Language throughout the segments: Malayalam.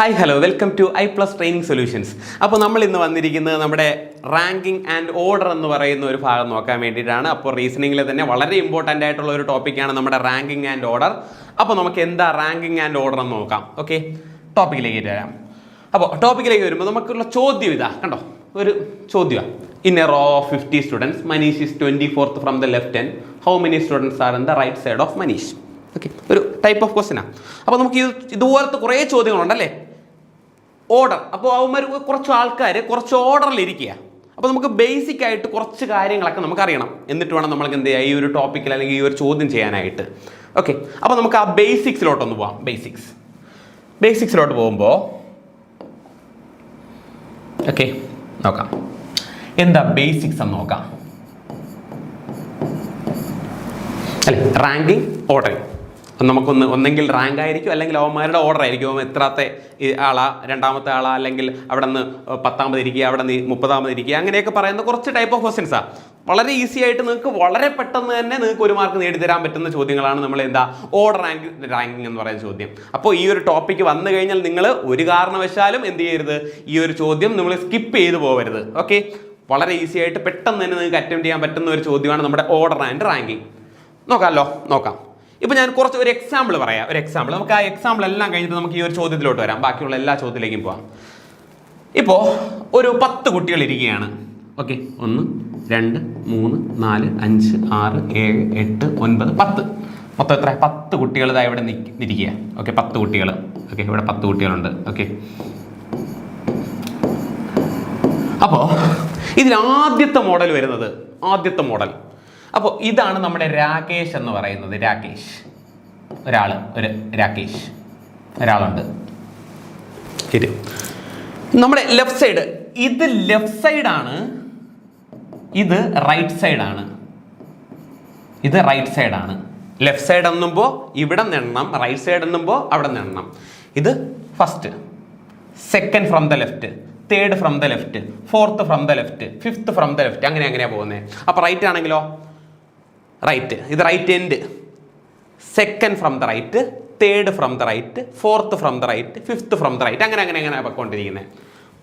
Hi hello welcome to I plus training solutions. അപ്പോൾ നമ്മൾ ഇന്ന് വന്നിരിക്കുന്നത് നമ്മുടെ റാങ്കിങ് ആൻഡ് ഓർഡർ എന്ന് പറയുന്ന ഒരു ഭാഗം നോക്കാൻ വേണ്ടിയിട്ടാണ്. അപ്പോൾ റീസണിങ്ങിൽ തന്നെ വളരെ ഇമ്പോർട്ടൻ്റ് ആയിട്ടുള്ള ഒരു ടോപ്പിക്കാണ് നമ്മുടെ റാങ്കിങ് ആൻഡ് ഓർഡർ. അപ്പോൾ നമുക്ക് എന്താ റാങ്കിങ് ആൻഡ് ഓർഡർ എന്ന് നോക്കാം. ഓക്കെ, ടോപ്പിക്കിലേക്ക് വരാം. അപ്പോൾ ടോപ്പിക്കിലേക്ക് വരുമ്പോൾ നമുക്കുള്ള ചോദ്യം ഇതാ കണ്ടോ, ഒരു ചോദ്യമാണ്. In a row of 50 students Manish is 24th from the left hand. How many students are in the right side of Manish? Okay, ഒരു ടൈപ്പ് ഓഫ് ക്വസ്റ്റ്യനാണ്. അപ്പോൾ നമുക്ക് ഇതുപോലത്തെ കുറേ ചോദ്യങ്ങളുണ്ടല്ലേ, ഓർഡർ. അപ്പോൾ അവന്മാർ കുറച്ച് ആൾക്കാർ കുറച്ച് ഓർഡറിലിരിക്കുക. അപ്പോൾ നമുക്ക് ബേസിക് ആയിട്ട് കുറച്ച് കാര്യങ്ങളൊക്കെ നമുക്കറിയണം. എന്നിട്ട് വേണം നമ്മൾക്ക് എന്ത് ചെയ്യുക, ഈ ഒരു ടോപ്പിക്കിൽ അല്ലെങ്കിൽ ഈ ഒരു ചോദ്യം ചെയ്യാനായിട്ട്. ഓക്കെ, അപ്പോൾ നമുക്ക് ആ ബേസിക്സിലോട്ടൊന്ന് പോവാം. ബേസിക്സിലോട്ട് പോകുമ്പോൾ ഓക്കെ നോക്കാം എന്താ ബേസിക്സ് എന്ന് നോക്കാം അല്ലേ. Ranking, ordering. ഒന്നെങ്കിൽ റാങ്ക് ആയിരിക്കും, അല്ലെങ്കിൽ അവന്മാരുടെ ഓർഡർ ആയിരിക്കും. എത്രാത്തെ ആളാ, രണ്ടാമത്തെ ആളാ, അല്ലെങ്കിൽ അവിടെ നിന്ന് 10ാമത് ഇരിക്കുക, അവിടെ നിന്ന് 30ാമത് ഇരിക്കുക, അങ്ങനെയൊക്കെ പറയുന്ന കുറച്ച് ടൈപ്പ് ഓഫ് ക്വസ്റ്റ്യൻസാണ്. വളരെ ഈസി ആയിട്ട് നിങ്ങൾക്ക് വളരെ പെട്ടെന്ന് തന്നെ നിങ്ങൾക്ക് ഒരു മാർക്ക് നേടിത്തരാൻ പറ്റുന്ന ചോദ്യങ്ങളാണ് നമ്മൾ എന്താ ഓർഡർ റാങ്കിങ് എന്ന് പറയുന്ന ചോദ്യം. അപ്പോൾ ഈ ഒരു ടോപ്പിക്ക് വന്നു കഴിഞ്ഞാൽ നിങ്ങൾ ഒരു കാരണവശാലും എന്ത് ചെയ്യരുത്, ഈ ഒരു ചോദ്യം നമ്മൾ സ്കിപ്പ് ചെയ്ത് പോകരുത്. ഓക്കെ, വളരെ ഈസി ആയിട്ട് പെട്ടെന്ന് തന്നെ നിങ്ങൾക്ക് അറ്റൻഡ് ചെയ്യാൻ പറ്റുന്ന ഒരു ചോദ്യമാണ് നമ്മുടെ ഓർഡർ ആൻഡ് റാങ്കിങ്. നോക്കാം. ഇപ്പോൾ ഞാൻ കുറച്ച് ഒരു എക്സാമ്പിൾ പറയാം. നമുക്ക് ആ എക്സാമ്പിൾ എല്ലാം കഴിഞ്ഞിട്ട് നമുക്ക് ഈ ഒരു ചോദ്യത്തിലോട്ട് വരാം. ബാക്കിയുള്ള എല്ലാ ചോദ്യത്തിലേക്കും പോവാം. ഇപ്പോൾ ഒരു 10 കുട്ടികൾ ഇരിക്കുകയാണ്. ഓക്കെ, 1 2 3 4 5 6 7 8 9 10. മൊത്തം എത്ര? 10 കുട്ടികൾ ഇതാ ഇവിടെ ഇരിക്കുക. ഓക്കെ, 10 കുട്ടികൾ. ഓക്കെ, ഇവിടെ 10 കുട്ടികളുണ്ട്. ഓക്കെ, അപ്പോൾ ഇതിൽ ആദ്യത്തെ മോഡൽ വരുന്നത്, അപ്പോൾ ഇതാണ് നമ്മുടെ രാകേഷ് എന്ന് പറയുന്നത്. ഒരാളുണ്ട്. ശരി, നമ്മുടെ ലെഫ്റ്റ് സൈഡ്, ഇത് ലെഫ്റ്റ് സൈഡാണ്, ഇത് റൈറ്റ് സൈഡാണ്. ലെഫ്റ്റ് സൈഡ് എന്നുമ്പോൾ ഇവിടെ നിന്നെണ്ണം, റൈറ്റ് സൈഡ് എന്നുമ്പോൾ അവിടെ നിന്നെണ്ണം. ഇത് first, second from the left, third from the left, fourth from the left, fifth from the left, അങ്ങനെയാണ് പോകുന്നത്. അപ്പോൾ റൈറ്റ് ആണെങ്കിലോ റൈറ്റ്, ഇത് right end, second from the right, third from the right, fourth from the right, fifth from the right, അങ്ങനെ പോയിക്കൊണ്ടിരിക്കുന്നത്.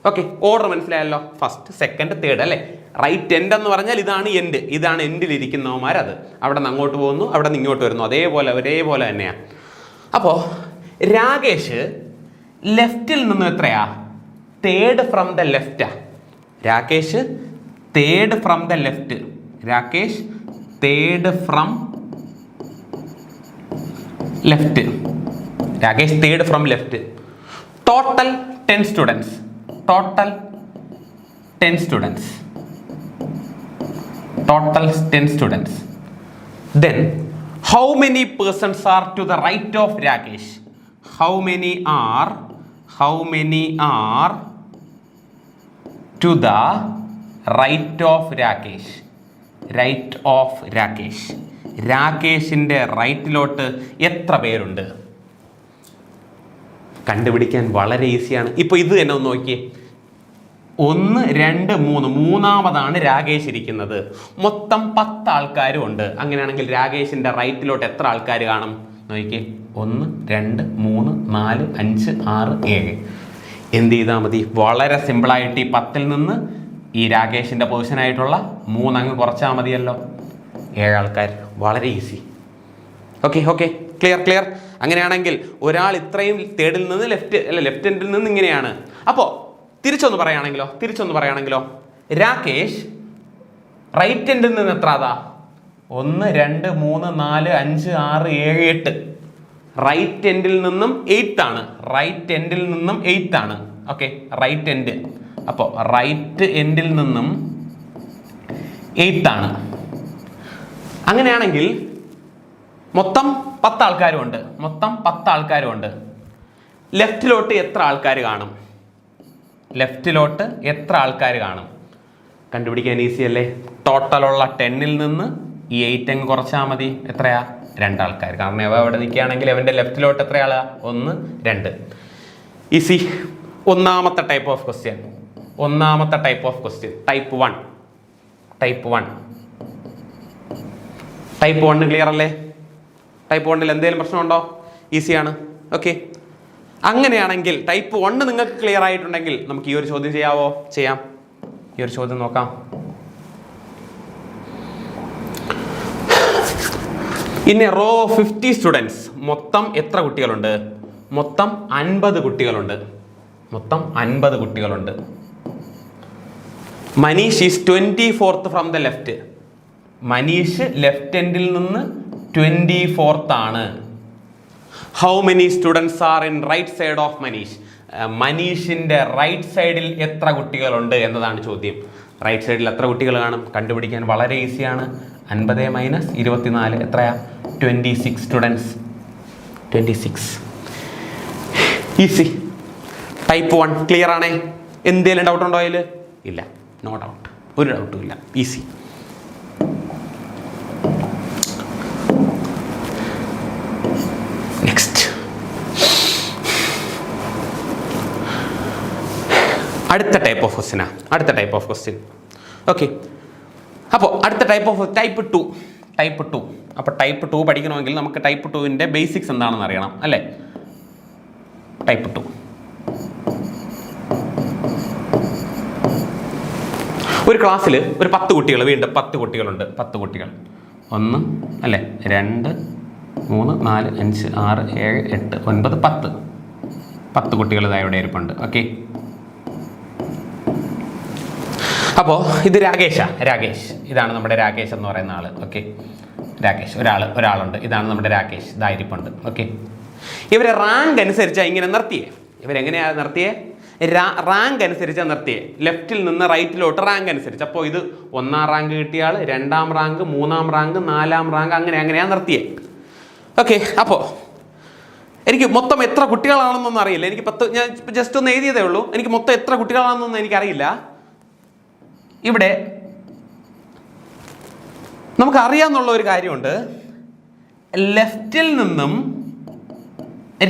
ഓക്കെ, ഓർഡർ മനസ്സിലായല്ലോ. ഫസ്റ്റ്, സെക്കൻഡ്, തേർഡ് അല്ലേ. റൈറ്റ് എൻഡ് എന്ന് പറഞ്ഞാൽ ഇതാണ് എൻഡ്, ഇതാണ് എൻഡിലിരിക്കുന്നവന്മാർ. അത് അവിടെ നിന്ന് അങ്ങോട്ട് പോകുന്നു, അവിടെ നിന്ന് ഇങ്ങോട്ട് വരുന്നു, ഒരേപോലെ തന്നെയാണ്. അപ്പോൾ രാകേഷ് ലെഫ്റ്റിൽ നിന്ന് എത്രയാ? തേർഡ് ഫ്രം ദ ലെഫ്റ്റാ. Rakesh third from the left. Total 10 students. Then how many persons are to the right of Rakesh? How many are to the right of Rakesh? രാകേഷിന്റെ റൈറ്റിലോട്ട് എത്ര പേരുണ്ട്? കണ്ടുപിടിക്കാൻ വളരെ ഈസിയാണ്. ഇപ്പോൾ ഇത് തന്നെ ഒന്ന് നോക്കിയേ. 1 2 3, മൂന്നാമതാണ് രാകേഷ് ഇരിക്കുന്നത്. മൊത്തം 10 ആൾക്കാരും ഉണ്ട്. അങ്ങനെയാണെങ്കിൽ രാകേഷിന്റെ റൈറ്റിലോട്ട് എത്ര ആൾക്കാർ കാണും നോക്കിയേ. 1 2 3 4 5 6 7. എന്ത് ചെയ്താൽ മതി? വളരെ സിമ്പിളായിട്ട് ഈ 10ൽ നിന്ന് ഈ രാകേഷിന്റെ പൊസിഷനായിട്ടുള്ള 3 അങ്ങ് കുറച്ചാൽ മതിയല്ലോ. 7 ആൾക്കാർ. വളരെ ഈസി. Okay, clear. അങ്ങനെയാണെങ്കിൽ ഒരാൾ ഇത്രയും തേർഡിൽ നിന്ന് ലെഫ്റ്റ് എൻഡിൽ നിന്ന് ഇങ്ങനെയാണ്. അപ്പോൾ തിരിച്ചൊന്ന് പറയുകയാണെങ്കിലോ രാകേഷ് റൈറ്റ് എൻഡിൽ നിന്ന് എത്ര? 1 2 3 4 5 6 7 8. റൈറ്റ് എൻഡിൽ നിന്നും 8 ആണ്. Okay, right end. അപ്പോൾ റൈറ്റ് എൻഡിൽ നിന്നും 8 ആണ്. അങ്ങനെയാണെങ്കിൽ മൊത്തം 10 ആൾക്കാരുണ്ട്. ലെഫ്റ്റിലോട്ട് എത്ര ആൾക്കാർ കാണും? കണ്ടുപിടിക്കാൻ ഈസി അല്ലേ. ടോട്ടലുള്ള 10ൽ നിന്ന് ഈ 8 അങ്ങ് കുറച്ചാൽ മതി. എത്രയാ? 2 ആൾക്കാർ. കാരണം അവ അവിടെ നിൽക്കുകയാണെങ്കിൽ അവൻ്റെ ലെഫ്റ്റിലോട്ട് എത്രയാളാ? 1 2. ഈസി. ഒന്നാമത്തെ type of question, type 1 clear അല്ലേ? ടൈപ്പ് 1ൽ എന്തെങ്കിലും പ്രശ്നമുണ്ടോ? ഈസിയാണ്. ഓക്കെ, അങ്ങനെയാണെങ്കിൽ ടൈപ്പ് 1 നിങ്ങൾക്ക് ക്ലിയർ ആയിട്ടുണ്ടെങ്കിൽ നമുക്ക് ഈ ഒരു ചോദ്യം ചെയ്യാം. ഈ ഒരു ചോദ്യം നോക്കാം. In a row of 50 students, മൊത്തം എത്ര കുട്ടികളുണ്ട്? മൊത്തം 50 കുട്ടികളുണ്ട്. Manish is 24th from the left. Manish left എൻഡിൽ നിന്ന് 24th ആണ്. How many students are in right side of Manish? മനീഷിന്റെ റൈറ്റ് സൈഡിൽ എത്ര കുട്ടികളുണ്ട് എന്നതാണ് ചോദ്യം. റൈറ്റ് സൈഡിൽ എത്ര കുട്ടികൾ കാണും? കണ്ടുപിടിക്കാൻ വളരെ ഈസിയാണ്. 50 - 24 എത്രയാ? 26 സ്റ്റുഡൻസ്. 26. ഈസി. ടൈപ്പ് 1 ക്ലിയർ ആണേ? എന്തെങ്കിലും ഡൗട്ട് ഉണ്ടോ അതിൽ? ഇല്ല, നോ ഡൗട്ട്, ഒരു ഡൗട്ടും ഇല്ല. ഈസി. നെക്സ്റ്റ്, അടുത്ത ടൈപ്പ് ഓഫ് ക്വസ്റ്റ്യൻ. ഓക്കെ, അപ്പോൾ അടുത്ത ടൈപ്പ് 2. അപ്പോൾ ടൈപ്പ് 2 പഠിക്കണമെങ്കിൽ നമുക്ക് ടൈപ്പ് 2വിൻ്റെ ബേസിക്സ് എന്താണെന്ന് അറിയണം അല്ലേ? ടൈപ്പ് 2 ഒരു ക്ലാസ്സിൽ ഒരു 10 കുട്ടികൾ, വീണ്ടും 10 കുട്ടികളുണ്ട്. 10 കുട്ടികൾ, 1 അല്ലേ, 2, 3, 4, 5, 6, 7, 8, 9, 10 കുട്ടികൾ ഇതാ ഇവിടെ ഇരിപ്പുണ്ട്. ഓക്കെ, അപ്പോൾ ഇത് രാകേഷ്, ഇതാണ് നമ്മുടെ രാകേഷ് എന്ന് പറയുന്ന ആള്. ഓക്കെ, രാകേഷ് ഒരാളുണ്ട്. ഇതാണ് നമ്മുടെ രാകേഷ്, ഇതായിരിപ്പുണ്ട്. ഓക്കെ, ഇവരെ റാങ്ക് അനുസരിച്ചാണ് ഇങ്ങനെ നിർത്തിയേ. ഇവരെങ്ങനെയാണ് നിർത്തിയേ? റാങ്ക് അനുസരിച്ചാണ് നിർത്തിയേ. ലെഫ്റ്റിൽ നിന്ന് റൈറ്റിലോട്ട് റാങ്ക് അനുസരിച്ച്. അപ്പോൾ ഇത് 1ാം റാങ്ക് കിട്ടിയ ആൾ, 2ാം റാങ്ക്, 3ാം റാങ്ക്, 4ാം റാങ്ക്, അങ്ങനെയാണ് നിർത്തിയേ. ഓക്കെ, അപ്പോൾ എനിക്ക് മൊത്തം എത്ര കുട്ടികളാണെന്നൊന്നും അറിയില്ല. എനിക്ക് ഞാൻ ജസ്റ്റ് ഒന്ന് എഴുതിയതേ ഉള്ളൂ. എനിക്ക് മൊത്തം എത്ര കുട്ടികളാണെന്നൊന്നും എനിക്കറിയില്ല. ഇവിടെ നമുക്കറിയാമെന്നുള്ള ഒരു കാര്യമുണ്ട്. ലെഫ്റ്റിൽ നിന്നും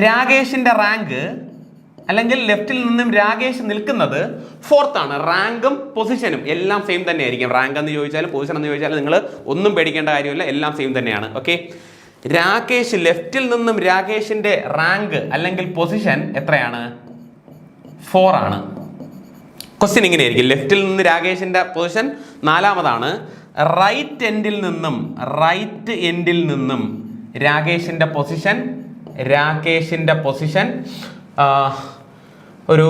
രാകേഷിന്റെ റാങ്ക്, അല്ലെങ്കിൽ ലെഫ്റ്റിൽ നിന്നും രാകേഷ് നിൽക്കുന്നത് 4th ആണ്. റാങ്കും പൊസിഷനും എല്ലാം സെയിം തന്നെ ആയിരിക്കും. റാങ്ക് എന്ന് ചോദിച്ചാലും പൊസിഷൻ എന്ന് ചോദിച്ചാലും നിങ്ങൾ ഒന്നും പേടിക്കേണ്ട കാര്യമില്ല, എല്ലാം സെയിം തന്നെയാണ്. ഓക്കെ, രാകേഷ് ലെഫ്റ്റിൽ നിന്നും രാകേഷിന്റെ റാങ്ക് അല്ലെങ്കിൽ പൊസിഷൻ എത്രയാണ്? 4 ആണ്. ക്വസ്റ്റ്യൻ ഇങ്ങനെയായിരിക്കും. ലെഫ്റ്റിൽ നിന്ന് രാകേഷിന്റെ പൊസിഷൻ 4ാമതാണ്. റൈറ്റ് എൻഡിൽ നിന്നും രാകേഷിന്റെ പൊസിഷൻ ഒരു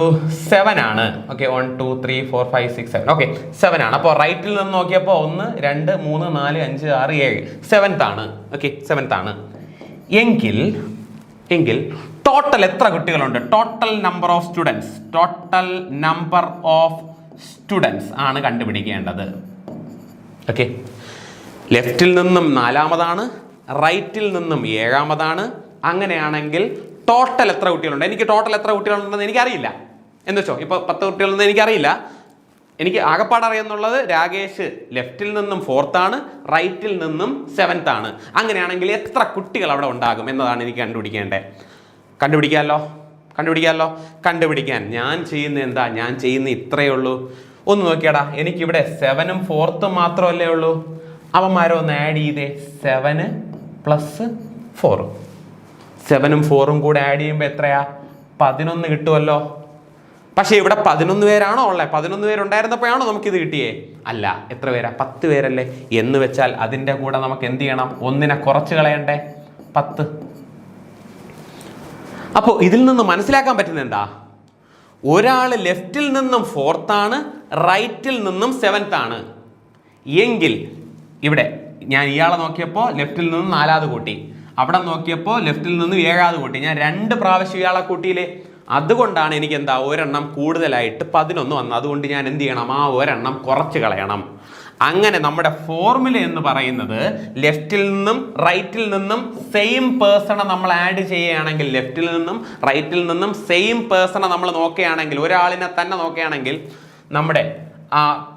7 ആണ്. ഓക്കെ, 1, 2, 3, 4, 5, 6, 7. ഓക്കെ, 7 ആണ്. അപ്പോൾ റൈറ്റിൽ നിന്ന് നോക്കിയപ്പോൾ 1, 2, 3, 4, 5, 6, 7, 7th ആണ്. ഓക്കെ, 7th ആണ്. എങ്കിൽ ടോട്ടൽ എത്ര കുട്ടികളുണ്ട്? ടോട്ടൽ നമ്പർ ഓഫ് സ്റ്റുഡൻസ് ആണ് കണ്ടുപിടിക്കേണ്ടത്. ഓക്കെ, ലെഫ്റ്റിൽ നിന്നും 4ാമതാണ്, റൈറ്റിൽ നിന്നും 7ാമതാണ്. അങ്ങനെയാണെങ്കിൽ ടോട്ടൽ എത്ര കുട്ടികളുണ്ട്? എനിക്ക് ടോട്ടൽ എത്ര കുട്ടികളുണ്ടെന്ന് എനിക്കറിയില്ല. എന്ന് വെച്ചോ, ഇപ്പോൾ 10 കുട്ടികളുണ്ടെന്ന് എനിക്കറിയില്ല. എനിക്ക് ആകപ്പാട് അറിയാമെന്നുള്ളത് രാകേഷ് ലെഫ്റ്റിൽ നിന്നും 4th ആണ്, റൈറ്റിൽ നിന്നും 7th ആണ്. അങ്ങനെയാണെങ്കിൽ എത്ര കുട്ടികൾ അവിടെ ഉണ്ടാകും എന്നതാണ് എനിക്ക് കണ്ടുപിടിക്കാൻ ഞാൻ ചെയ്യുന്ന ഇത്രയേ ഉള്ളൂ. ഒന്ന് നോക്കിയാടാ, എനിക്കിവിടെ 7ഉം 4th മാത്രമല്ലേ ഉള്ളൂ. അവന്മാരോ ഒന്ന് ആഡ് ചെയ്തേ. 7 + 4, 7ഉം 4ഉം കൂടെ ആഡ് ചെയ്യുമ്പോൾ എത്രയാ? 11 കിട്ടുമല്ലോ. പക്ഷേ ഇവിടെ 11 പേരാണോ ഉള്ളത്? 11 പേരുണ്ടായിരുന്നപ്പോഴാണോ നമുക്കിത് കിട്ടിയേ? അല്ല. എത്ര പേരാ? 10 പേരല്ലേ. എന്ന് വെച്ചാൽ അതിൻ്റെ കൂടെ നമുക്ക് എന്ത് ചെയ്യണം? 1നെ കുറച്ച് കളയണ്ടേ? 10. അപ്പോൾ ഇതിൽ നിന്ന് മനസ്സിലാക്കാൻ പറ്റുന്നത് എന്താ? ഒരാൾ ലെഫ്റ്റിൽ നിന്നും 4th ആണ്, റൈറ്റിൽ നിന്നും 7th ആണ്. എങ്കിൽ ഇവിടെ ഞാൻ ഇയാളെ നോക്കിയപ്പോൾ ലെഫ്റ്റിൽ നിന്നും 4ാമത് കൂട്ടി, അവിടെ നോക്കിയപ്പോൾ ലെഫ്റ്റിൽ നിന്നും 7ാമത് കൂട്ടി. ഞാൻ 2 പ്രാവശ്യം ഇയാളെ കൂട്ടിയില്ലേ? അതുകൊണ്ടാണ് എനിക്ക് എന്താ ഒരെണ്ണം കൂടുതലായിട്ട് 11 വന്നത്. അതുകൊണ്ട് ഞാൻ എന്ത് ചെയ്യണം? ആ ഒരെണ്ണം കുറച്ച് കളയണം. അങ്ങനെ നമ്മുടെ ഫോർമുല എന്ന് പറയുന്നത് ലെഫ്റ്റിൽ നിന്നും റൈറ്റിൽ നിന്നും സെയിം പേഴ്സണെ നമ്മൾ ആഡ് ചെയ്യുകയാണെങ്കിൽ, ലെഫ്റ്റിൽ നിന്നും റൈറ്റിൽ നിന്നും സെയിം പേഴ്സണെ നമ്മൾ നോക്കുകയാണെങ്കിൽ, ഒരാളിനെ തന്നെ നോക്കുകയാണെങ്കിൽ, നമ്മുടെ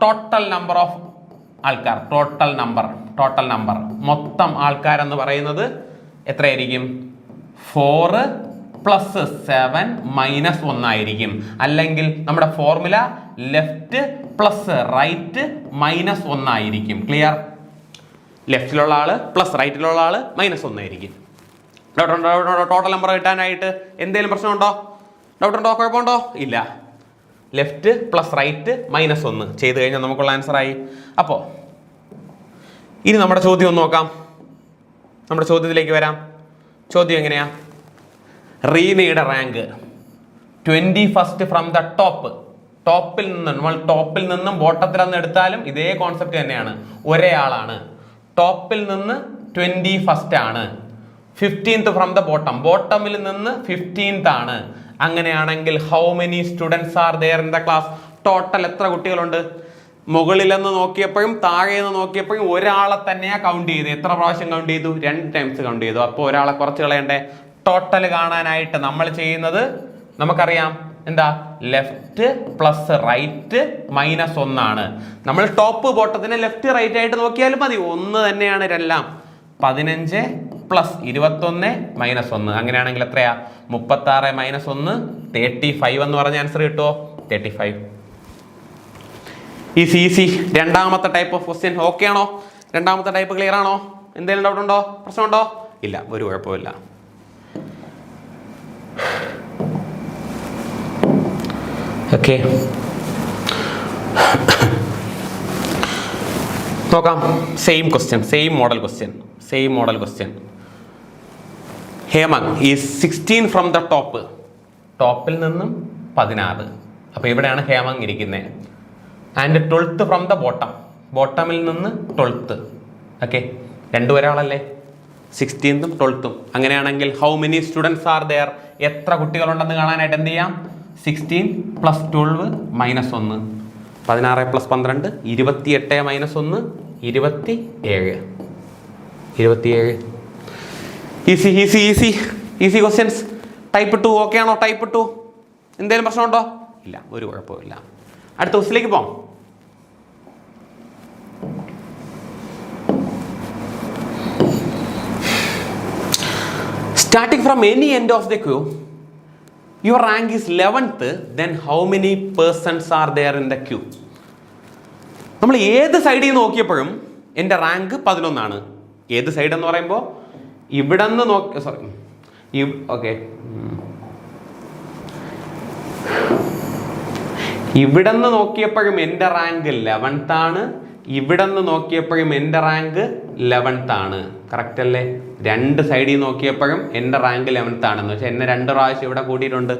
ടോട്ടൽ നമ്പർ ഓഫ് ആൾക്കാർ, ടോട്ടൽ നമ്പർ മൊത്തം ആൾക്കാരെന്ന് പറയുന്നത് എത്രയായിരിക്കും? 4 + 7 - 1 ആയിരിക്കും. അല്ലെങ്കിൽ നമ്മുടെ ഫോർമുല ലെഫ്റ്റ് പ്ലസ് റൈറ്റ് -1 ആയിരിക്കും. ക്ലിയർ? ലെഫ്റ്റിലുള്ള ആള് പ്ലസ് റൈറ്റിലുള്ള ആള് -1 ആയിരിക്കും. ടോട്ടൽ നമ്പർ കിട്ടാനായിട്ട് എന്തെങ്കിലും പ്രശ്നമുണ്ടോ? ഡൗട്ട് ഉണ്ടോ? കുഴപ്പമുണ്ടോ? ഇല്ല. ലെഫ്റ്റ് പ്ലസ് റൈറ്റ് -1 ചെയ്ത് കഴിഞ്ഞാൽ നമുക്കുള്ള ആൻസറായി. അപ്പോൾ ഇനി നമ്മുടെ ചോദ്യം ഒന്ന് നോക്കാം. നമ്മുടെ ചോദ്യത്തിലേക്ക് വരാം. ചോദ്യം എങ്ങനെയാ? റീനയുടെ rank 21st from the top. ടോപ്പിൽ നിന്ന്, നമ്മൾ ടോപ്പിൽ നിന്നും ബോട്ടത്തിലൊന്ന് എടുത്താലും ഇതേ കോൺസെപ്റ്റ് തന്നെയാണ്. ഒരേ ആളാണ്. ടോപ്പിൽ നിന്ന് 21st ആണ്. 15th from the bottom. ബോട്ടമിൽ നിന്ന് 15th ആണ്. അങ്ങനെയാണെങ്കിൽ how many students are there in the class? Total എത്ര കുട്ടികളുണ്ട്? മുകളിലെന്ന് നോക്കിയപ്പോഴും താഴെന്ന് നോക്കിയപ്പോഴും ഒരാളെ തന്നെയാ കൗണ്ട് ചെയ്ത്. എത്ര പ്രാവശ്യം കൗണ്ട് ചെയ്തു? 2 ടൈംസ് കൗണ്ട് ചെയ്തു. അപ്പോൾ ഒരാളെ കുറച്ച് കളയണ്ടേ? ടോട്ടൽ കാണാനായിട്ട് നമ്മൾ ചെയ്യുന്നത് നമുക്കറിയാം. എന്താ? ലെഫ്റ്റ് പ്ലസ് റൈറ്റ് -1 ആണ്. നമ്മൾ ടോപ്പ് ബോട്ടത്തിന് ലെഫ്റ്റ് റൈറ്റ് ആയിട്ട് നോക്കിയാലും മതി, ഒന്ന് തന്നെയാണ് എല്ലാം. 15 പ്ലസ് 21 -1. അങ്ങനെയാണെങ്കിൽ എത്രയാ? 36 -1 35 എന്ന് പറഞ്ഞ ആൻസർ കിട്ടുമോ? 35. ഈസി. രണ്ടാമത്തെ ടൈപ്പ് ഓഫ് ക്വസ്റ്റ്യൻ ഓക്കെ ആണോ? രണ്ടാമത്തെ ടൈപ്പ് ക്ലിയർ ആണോ? എന്തെങ്കിലും ഡൗട്ട് ഉണ്ടോ? പ്രശ്നമുണ്ടോ? ഇല്ല, ഒരു കുഴപ്പമില്ല. ഓക്കെ, നോക്കാം. Same question, same model question. Hemang is 16 from the top. ടോപ്പിൽ നിന്നും 16. അപ്പോൾ ഇവിടെയാണ് ഹേമങ് ഇരിക്കുന്നത്. And 12th from the bottom. ബോട്ടമിൽ നിന്ന് 12th. ഓക്കെ, രണ്ടും ഒരാളല്ലേ? 16th 12th. അങ്ങനെയാണെങ്കിൽ how many students are there? എത്ര കുട്ടികളുണ്ടെന്ന് കാണാനായിട്ട് എന്ത് ചെയ്യാം? 16 plus 12 -1. 16 plus 12 28 -1 27. Easy questions. Type 2 okay ആണോ? ടൈപ്പ് 2 എന്തെങ്കിലും പ്രശ്നമുണ്ടോ? ഇല്ല, ഒരു കുഴപ്പമില്ല. അടുത്ത ക്വസ്റ്റിലേക്ക് പോകാം. Starting from any end of the queue, your rank is 11th, then how many persons are there in the queue? നമ്മൾ ഏത് സൈഡിൽ നോക്കിയപ്പോഴും എൻ്റെ റാങ്ക് 11 ആണ്. ഏത് സൈഡ് എന്ന് പറയുമ്പോൾ ഇവിടെ നിന്ന് ഇവിടെ നിന്ന് നോക്കിയപ്പോഴും എൻ്റെ റാങ്ക് 11th ആണ്. ഇവിടെ നിന്ന് നോക്കിയപ്പോഴും എൻ്റെ റാങ്ക് 11th ആണ്. കറക്റ്റ് അല്ലേ? രണ്ട് സൈഡിൽ നോക്കിയപ്പോഴും എൻ്റെ റാങ്ക് 11th ആണെന്ന് വെച്ചാൽ എന്നെ 2 പ്രാവശ്യം ഇവിടെ കൂട്ടിയിട്ടുണ്ട്.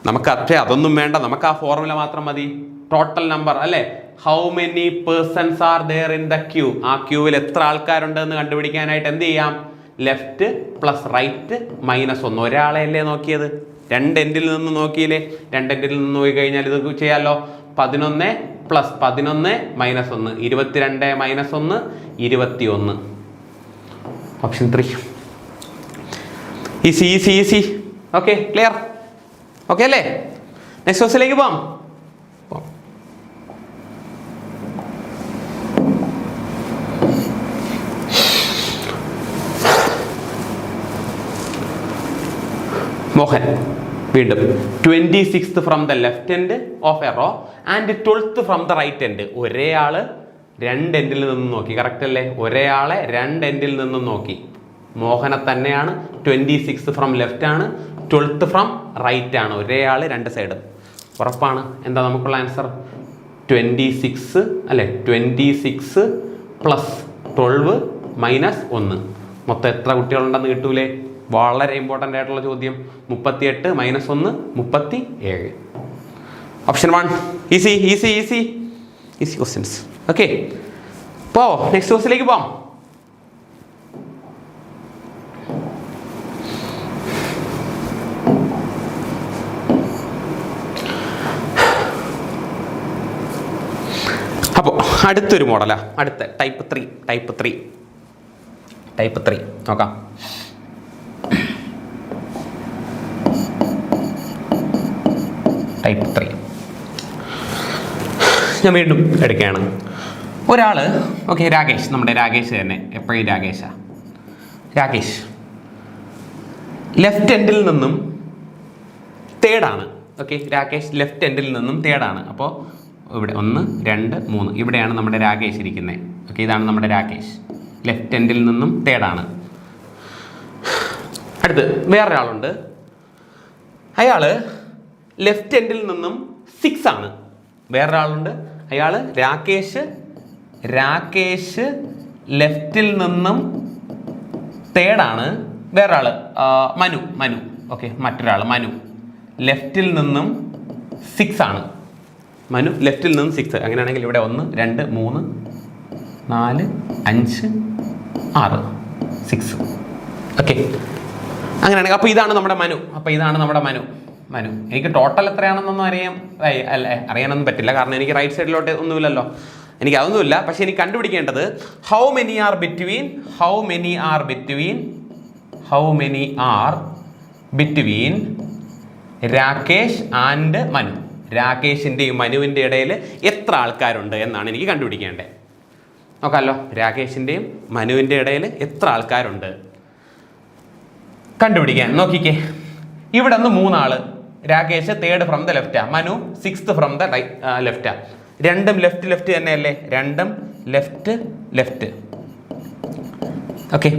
നമുക്ക് അതൊന്നും വേണ്ട, നമുക്ക് ആ ഫോർമുല മാത്രം മതി. ടോട്ടൽ നമ്പർ അല്ലേ? How many persons are there in the queue? ആ ക്യൂവിൽ എത്ര ആൾക്കാരുണ്ട് എന്ന് കണ്ടുപിടിക്കാനായിട്ട് എന്ത് ചെയ്യാം? Left plus right -1. ഒരാളെ അല്ലേ നോക്കിയത്? 2 എൻഡിൽ നിന്ന് നോക്കിയില്ലേ? 2 എൻഡിൽ നിന്ന് നോക്കി കഴിഞ്ഞാൽ ഇത് ചെയ്യാമല്ലോ. 11 plus 11 -1 22 -1 21. Option 3. Easy. Okay, clear? Okay അല്ലേ? നെക്സ്റ്റ് ക്വസ്റ്റിലേക്ക് പോവാം. മോഹൻ വീണ്ടും 26th from the left end of a row and 12th from the right end. ഒരേ ആള് 2 എൻഡിൽ നിന്നും നോക്കി. കറക്റ്റ് അല്ലേ? ഒരേ ആളെ 2 എൻഡിൽ നിന്നും നോക്കി. മോഹനെ തന്നെയാണ്. 26th ഫ്രം ലെഫ്റ്റ് ആണ്, 12th ഫ്രം റൈറ്റ് ആണ്. ഒരേ ആള് 2 സൈഡ്. ഉറപ്പാണ്. എന്താ നമുക്കുള്ള ആൻസർ? 26 അല്ലേ? 26 പ്ലസ് 12 -1. മൊത്തം എത്ര കുട്ടികളുണ്ടെന്ന് കിട്ടൂലേ? വളരെ ഇമ്പോർട്ടൻ്റ് ആയിട്ടുള്ള ചോദ്യം. 38 -1 37. ഓപ്ഷൻ 1. Easy questions. ഓക്കെ, പോ നെക്സ്റ്റ് ക്വസ്റ്റിലേക്ക് പോവാം. അപ്പോൾ അടുത്തൊരു മോഡലാ. അടുത്ത ടൈപ്പ് 3 നോക്കാം. ടൈപ്പ് 3 ഞാൻ വീണ്ടും എടുക്കുകയാണ്. ഒരാൾ രാകേഷ്, നമ്മുടെ രാകേഷ് തന്നെ, എപ്പോഴും രാകേഷ് ലെഫ്റ്റ് എൻഡിൽ നിന്നും തേർഡാണ്. രാകേഷ് ലെഫ്റ്റ് എൻഡിൽ നിന്നും തേർഡാണ്. അപ്പോൾ ഇവിടെ 1 2 3 ഇവിടെയാണ് നമ്മുടെ രാകേഷ് ഇരിക്കുന്നത്. ഇതാണ് നമ്മുടെ രാകേഷ്, ലെഫ്റ്റ് എൻഡിൽ നിന്നും തേർഡാണ്. അടുത്ത് വേറൊരാളുണ്ട്. അയാൾ ലെഫ്റ്റ് എൻഡിൽ നിന്നും 6 ആണ്. വേറൊരാളുണ്ട്, അയാൾ രാകേഷ് ലെഫ്റ്റിൽ നിന്നും 3rd ആണ്. വേറൊരാള് മനു ഓക്കെ, മറ്റൊരാൾ മനു ലെഫ്റ്റിൽ നിന്നും 6 ആണ്. മനു ലെഫ്റ്റിൽ നിന്നും 6. അങ്ങനെയാണെങ്കിൽ ഇവിടെ 1 2 3 4 5 6 6 ഓക്കെ. അങ്ങനെയാണെങ്കിൽ അപ്പോൾ ഇതാണ് നമ്മുടെ മനു. എനിക്ക് ടോട്ടൽ എത്രയാണെന്നൊന്നും അറിയാനൊന്നും പറ്റില്ല, കാരണം എനിക്ക് റൈറ്റ് സൈഡിലോട്ട് ഒന്നുമില്ലല്ലോ, എനിക്ക് അതൊന്നുമില്ല. പക്ഷെ എനിക്ക് കണ്ടുപിടിക്കേണ്ടത് how many are between Rakesh and Manu. രാകേഷിൻ്റെയും മനുവിൻ്റെ ഇടയിൽ എത്ര ആൾക്കാരുണ്ട് എന്നാണ് എനിക്ക് കണ്ടുപിടിക്കേണ്ടത്. നോക്കാമല്ലോ, രാകേഷിൻ്റെയും മനുവിൻ്റെ ഇടയിൽ എത്ര ആൾക്കാരുണ്ട് കണ്ടുപിടിക്കാൻ. നോക്കിക്കേ, ഇവിടെ നിന്ന് 3 ആള്. രാകേഷ് 3rd ഫ്രം ദ ലെഫ്റ്റാ, മനു 6th ഫ്രം ദ ലെഫ്റ്റാ. രണ്ടും ലെഫ്റ്റ് തന്നെയല്ലേ, രണ്ടും ലെഫ്റ്റ് ഓക്കെ.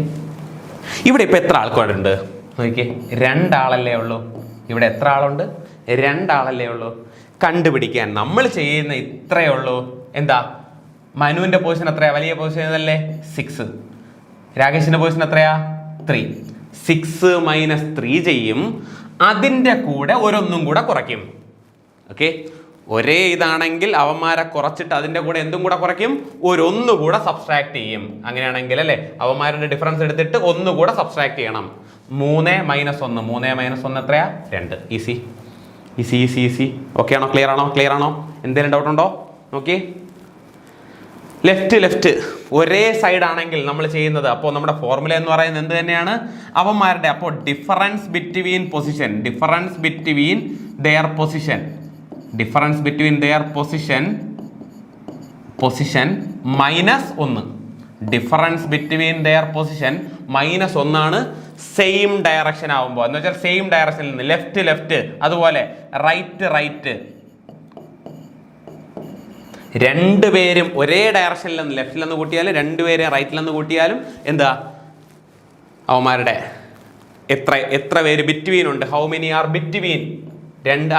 ഇവിടെ ഇപ്പം എത്ര ആൾക്കാരുണ്ട് നോക്കിക്കേ, 2 ആളല്ലേ ഉള്ളൂ. ഇവിടെ എത്ര ആളുണ്ട്? 2 ആളല്ലേ ഉള്ളൂ. കണ്ടുപിടിക്കാൻ നമ്മൾ ചെയ്യുന്ന ഇത്രയേ ഉള്ളൂ. എന്താ, മനുവിൻ്റെ പൊസിഷൻ എത്രയാ? വലിയ പൊസിഷൻ അല്ലേ 6. രാകേഷിൻ്റെ പൊസിഷൻ എത്രയാ? 3. 6 - 3 ചെയ്യും, അതിൻ്റെ കൂടെ ഒരൊന്നും കൂടെ കുറയ്ക്കും. ഓക്കെ, ഒരേ ഇതാണെങ്കിൽ അവന്മാരെ കുറച്ചിട്ട് അതിൻ്റെ കൂടെ എന്തും കൂടെ കുറയ്ക്കും, ഒരൊന്നു കൂടെ സബ്സ്ട്രാക്ട് ചെയ്യും. അങ്ങനെയാണെങ്കിൽ അല്ലേ, അവന്മാരുടെ ഡിഫറൻസ് എടുത്തിട്ട് 1 കൂടെ സബ്സ്ട്രാക്ട് ചെയ്യണം. 3 - 1 എത്രയാ? 2. ഈസി. ഓക്കെ ആണോ? ക്ലിയർ ആണോ? എന്തെങ്കിലും ഡൗട്ട് ഉണ്ടോ? നോക്കി, ലെഫ്റ്റ് ഒരേ സൈഡ് ആണെങ്കിൽ നമ്മൾ ചെയ്യുന്നത്, അപ്പോൾ നമ്മുടെ ഫോർമുല എന്ന് പറയുന്നത് എന്ത് തന്നെയാണ്? അവന്മാരുടെ, അപ്പോൾ difference between there position -1. Difference between there position -1 ആണ്. സെയിം ഡയറക്ഷൻ ആവുമ്പോൾ, എന്ന് വെച്ചാൽ സെയിം ഡയറക്ഷനിൽ നിന്ന് ലെഫ്റ്റ്, അതുപോലെ റൈറ്റ്, രണ്ടുപേരും ഒരേ ഡയറക്ഷനിൽ നിന്ന് ലെഫ്റ്റിൽ നിന്ന് കൂട്ടിയാലും രണ്ടുപേരും റൈറ്റിൽ നിന്ന് കൂട്ടിയാലും എന്താ, അവന്മാരുടെ എത്ര പേര് ബിറ്റ്വീൻ ഉണ്ട്, ഹൗ മെനി ആർ ബിറ്റ്വീൻ,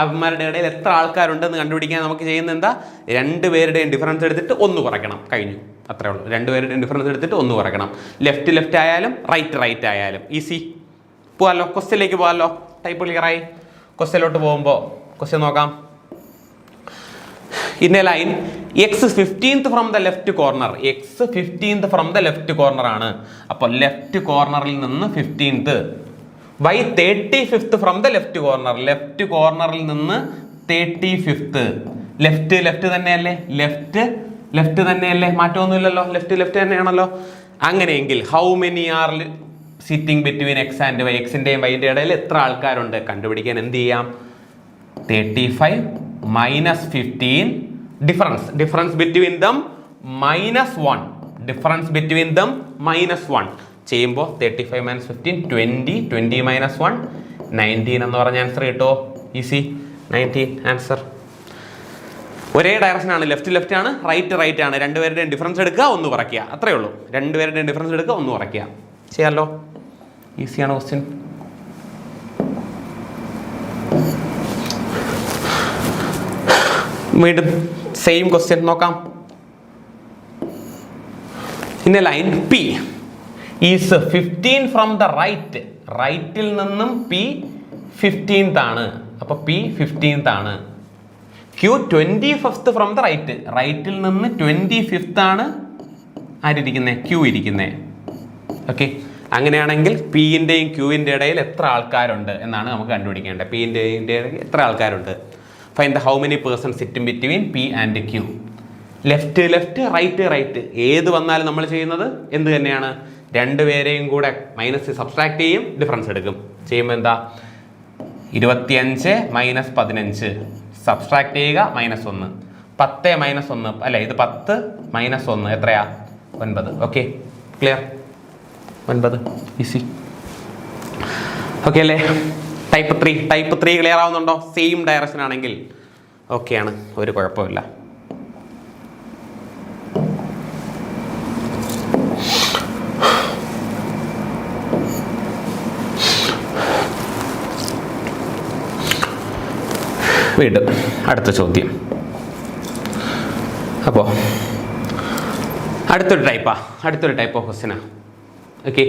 അവന്മാരുടെ ഇടയിൽ എത്ര ആൾക്കാരുണ്ടെന്ന് കണ്ടുപിടിക്കാൻ നമുക്ക് ചെയ്യുന്ന എന്താ, 2 പേരുടെയും ഡിഫറൻസ് എടുത്തിട്ട് 1 കുറയ്ക്കണം. കഴിഞ്ഞു, അത്രേ ഉള്ളൂ. 2 പേരുടെയും ഡിഫറൻസ് എടുത്തിട്ട് 1 കുറയ്ക്കണം. ലെഫ്റ്റ് ആയാലും റൈറ്റ് ആയാലും. ഈസി. പോകാമല്ലോ, ക്വസ്റ്റ്യനിലേക്ക് പോകാമല്ലോ. ടൈപ്പ് ക്ലിയറായി. ക്വസ്റ്റ്യനിലോട്ട് പോകുമ്പോൾ ക്വസ്റ്റ്യൻ നോക്കാം. In a line, x 15th from the left corner ആണ്. അപ്പോൾ ലെഫ്റ്റ് കോർണറിൽ നിന്ന് 15th. y 35th from the left കോർണറിൽ നിന്ന് 35th. ലെഫ്റ്റ് തന്നെയല്ലേ, ലെഫ്റ്റ് തന്നെയല്ലേ, മാറ്റമൊന്നുമില്ലല്ലോ, ലെഫ്റ്റ് തന്നെയാണല്ലോ. അങ്ങനെയെങ്കിൽ how many are sitting between X and Y, എക്സിൻ്റെയും വൈൻ്റെ ഇടയിൽ എത്ര ആൾക്കാരുണ്ട് കണ്ടുപിടിക്കാൻ എന്ത് ചെയ്യാം? 35 - 15, ഡിഫറൻസ് ബിറ്റ്വീൻ ദം -1, ചെയ്യുമ്പോൾ 35 - 15 20 - 1 19 എന്ന് പറഞ്ഞ ആൻസർ കിട്ടുമോ? Easy, 19 answer. ഒരേ ഡയറക്ഷൻ ആണ്, ലെഫ്റ്റ് ആണ്, റൈറ്റ് ആണ്. 2 പേരുടെയും ഡിഫറൻസ് എടുക്കുക, 1 കുറയ്ക്കുക, അത്രേ ഉള്ളൂ. 2 പേരുടെയും ഡിഫറൻസ് എടുക്കുക, 1 കുറയ്ക്കുക. ചെയ്യാമല്ലോ, ഈസിയാണ് ക്വസ്റ്റ്യൻ. വീണ്ടും സെയിം ക്വസ്റ്റ്യൻ നോക്കാം. In a line P is 15 from the റൈറ്റിൽ നിന്നും P 15th ആണ്. അപ്പോൾ P 15th ആണ്. Q 25th ഫ്രം ദ റൈറ്റിൽ നിന്ന് 25th ആണ് ആരിയ്ക്കുന്നത്? Q ഇരിക്കുന്നത്. ഓക്കെ, അങ്ങനെയാണെങ്കിൽ Pൻ്റെയും Qൻ്റെ ഇടയിൽ എത്ര ആൾക്കാരുണ്ട് എന്നാണ് നമുക്ക് കണ്ടുപിടിക്കേണ്ടത്. Pൻ്റെയും ഇടയിൽ എത്ര ആൾക്കാരുണ്ട്? Find the how many persons sitting between P and Q. Left right ഏത് വന്നാലും നമ്മൾ ചെയ്യുന്നത് എന്ത് തന്നെയാണ്? 2 പേരെയും കൂടെ മൈനസ് സബ്സ്ട്രാക്ട് ചെയ്യും, ഡിഫറൻസ് എടുക്കും. ചെയ്യുമ്പോൾ എന്താ, 25 - 15 സബ്സ്ട്രാക്ട് ചെയ്യുക, -1. 10 - 1 അല്ല, ഇത് 10 - 1 എത്രയാ? 9. Okay, clear. 9 ഈസി. ഓക്കെ അല്ലേ? ടൈപ്പ് 3 ക്ലിയർ ആവുന്നുണ്ടോ? സെയിം ഡയറക്ഷൻ ആണെങ്കിൽ ഓക്കെയാണ്, ഒരു കുഴപ്പമില്ല. വീണ്ടും അടുത്ത ചോദ്യം. അപ്പോൾ അടുത്തൊരു ടൈപ്പ് ഓഫ് ക്വസ്റ്റ്യനാണ്. Okay,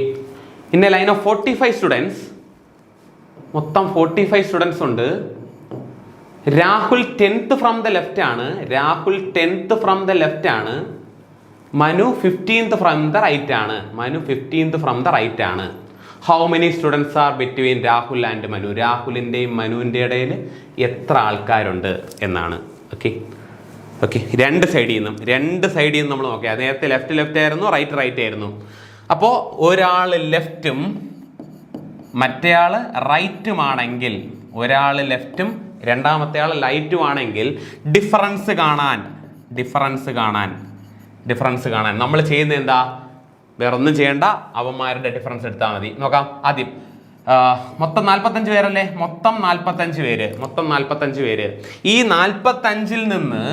in a line of 45 students, മൊത്തം 45 സ്റ്റുഡൻസ് ഉണ്ട്. Rahul 10th from the left ആണ്. Manu 15th from the right ആണ്. How many students are between Rahul and Manu? രാഹുലിൻ്റെയും മനുവിൻ്റെ ഇടയിൽ എത്ര ആൾക്കാരുണ്ട് എന്നാണ്. ഓക്കെ, രണ്ട് സൈഡിൽ നിന്നും നമ്മൾ നോക്കിയാൽ നേരത്തെ ലെഫ്റ്റ് ആയിരുന്നു, റൈറ്റ് ആയിരുന്നു. അപ്പോൾ ഒരാൾ ലെഫ്റ്റും മറ്റേയാൾ റൈറ്റുമാണെങ്കിൽ, ഒരാൾ ലെഫ്റ്റും രണ്ടാമത്തെ ആൾ ലൈറ്റും ആണെങ്കിൽ ഡിഫറൻസ് കാണാൻ നമ്മൾ ചെയ്യുന്നത് എന്താ? വേറെ ഒന്നും ചെയ്യേണ്ട, അവന്മാരുടെ ഡിഫറൻസ് എടുത്താൽ മതി. നോക്കാം. ആദ്യം മൊത്തം 45 പേരല്ലേ? മൊത്തം 45 പേര്. ഈ 45-ൽ നിന്ന്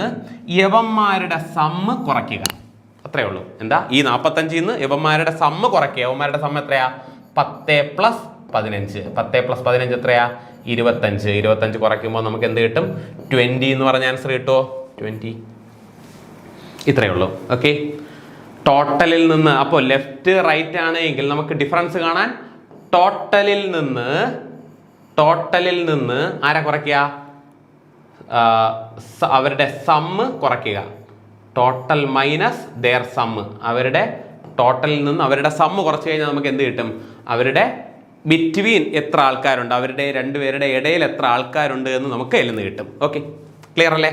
യവന്മാരുടെ സമ്മ് കുറയ്ക്കുക. അത്രേ ഉള്ളൂ. എന്താ? ഈ 45-ൽ നിന്ന് യവന്മാരുടെ സമ്മ് കുറയ്ക്കുക. യവന്മാരുടെ സമ്മ് എത്രയാ? 10 + 15. 10 + 15 എത്രയാ? 25. 25 കുറയ്ക്കുമ്പോൾ നമുക്ക് എന്ത് കിട്ടും? 20 എന്ന് പറഞ്ഞ ആൻസർ കിട്ടുമോ? 20. ഇത്രയേ ഉള്ളൂ. ഓക്കെ, ടോട്ടലിൽ നിന്ന്, അപ്പോൾ ലെഫ്റ്റ് റൈറ്റ് ആണ് എങ്കിൽ നമുക്ക് ഡിഫറൻസ് കാണാൻ ടോട്ടലിൽ നിന്ന് ആരാ കുറയ്ക്കുക? അവരുടെ സമ്മ് കുറയ്ക്കുക. Total minus their sum. അവരുടെ ടോട്ടലിൽ നിന്ന് അവരുടെ സമ്മ് കുറച്ച് കഴിഞ്ഞാൽ നമുക്ക് എന്ത് കിട്ടും? അവരുടെ ബിറ്റ്വീൻ എത്ര ആൾക്കാരുണ്ട്, അവരുടെ രണ്ടുപേരുടെ ഇടയിൽ എത്ര ആൾക്കാരുണ്ട് എന്ന് നമുക്ക് അതിൽ നിന്ന് കിട്ടും. ഓക്കെ, ക്ലിയർ അല്ലേ?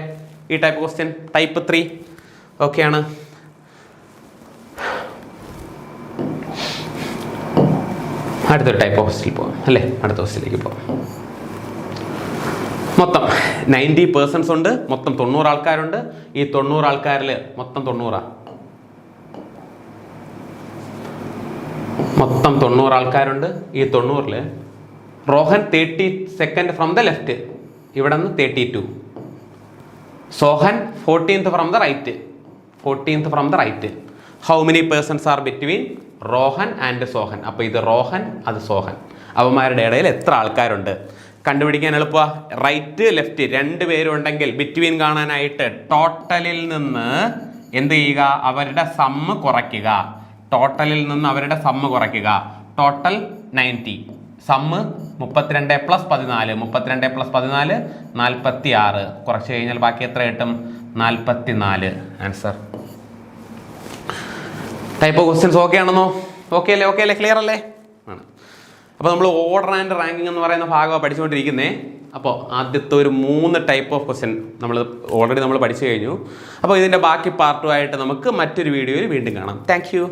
ഈ ടൈപ്പ് ക്വസ്റ്റ്യൻ ടൈപ്പ് 3 ഓക്കെയാണ്. അടുത്തൊരു ടൈപ്പ് ഓഫ് ക്വസ്റ്റ്യൻ പോകാം അല്ലേ? അടുത്ത ക്വസ്റ്റ്യനിലേക്ക് പോകാം. മൊത്തം 90 പേഴ്സൺസ് ഉണ്ട്. മൊത്തം 90 ആൾക്കാരുണ്ട്. ഈ 90 ആൾക്കാരിൽ മൊത്തം 90 ആൾക്കാരുണ്ട്. ഈ 90-ൽ Rohan 32nd from the left, ഇവിടെ നിന്ന് 32. Sohan 14th from the right. How many persons are between Rohan and Sohan? അപ്പോൾ ഇത് റോഹൻ, അത് സോഹൻ. അവന്മാരുടെ ഇടയിൽ എത്ര ആൾക്കാരുണ്ട് കണ്ടുപിടിക്കാൻ എളുപ്പമാണ്. റൈറ്റ് ലെഫ്റ്റ് 2 പേരും ഉണ്ടെങ്കിൽ ബിറ്റ്വീൻ കാണാനായിട്ട് ടോട്ടലിൽ നിന്ന് എന്ത് ചെയ്യുക? അവരുടെ സമ്മ് കുറയ്ക്കുക. ടോട്ടൽ 90. സമ്മ് 32 + 14. 32 + 14 46. കുറച്ച് കഴിഞ്ഞാൽ ബാക്കി എത്ര കിട്ടും? 44. Answer. Type of questions okay ആണെന്നോ? ഓക്കെ അല്ലേ? ക്ലിയർ അല്ലേ? ആണ്. അപ്പോൾ നമ്മൾ ഓർഡർ ആൻഡ് റാങ്കിങ് എന്ന് പറയുന്ന ഭാഗമാണ് പഠിച്ചുകൊണ്ടിരിക്കുന്നത്. അപ്പോൾ ആദ്യത്തെ ഒരു 3 ടൈപ്പ് ഓഫ് ക്വസ്റ്റ്യൻ ഓൾറെഡി നമ്മൾ പഠിച്ചു കഴിഞ്ഞു. അപ്പോൾ ഇതിൻ്റെ ബാക്കി പാർട്ടുമായിട്ട് നമുക്ക് മറ്റൊരു വീഡിയോയിൽ വീണ്ടും കാണാം. Thank you.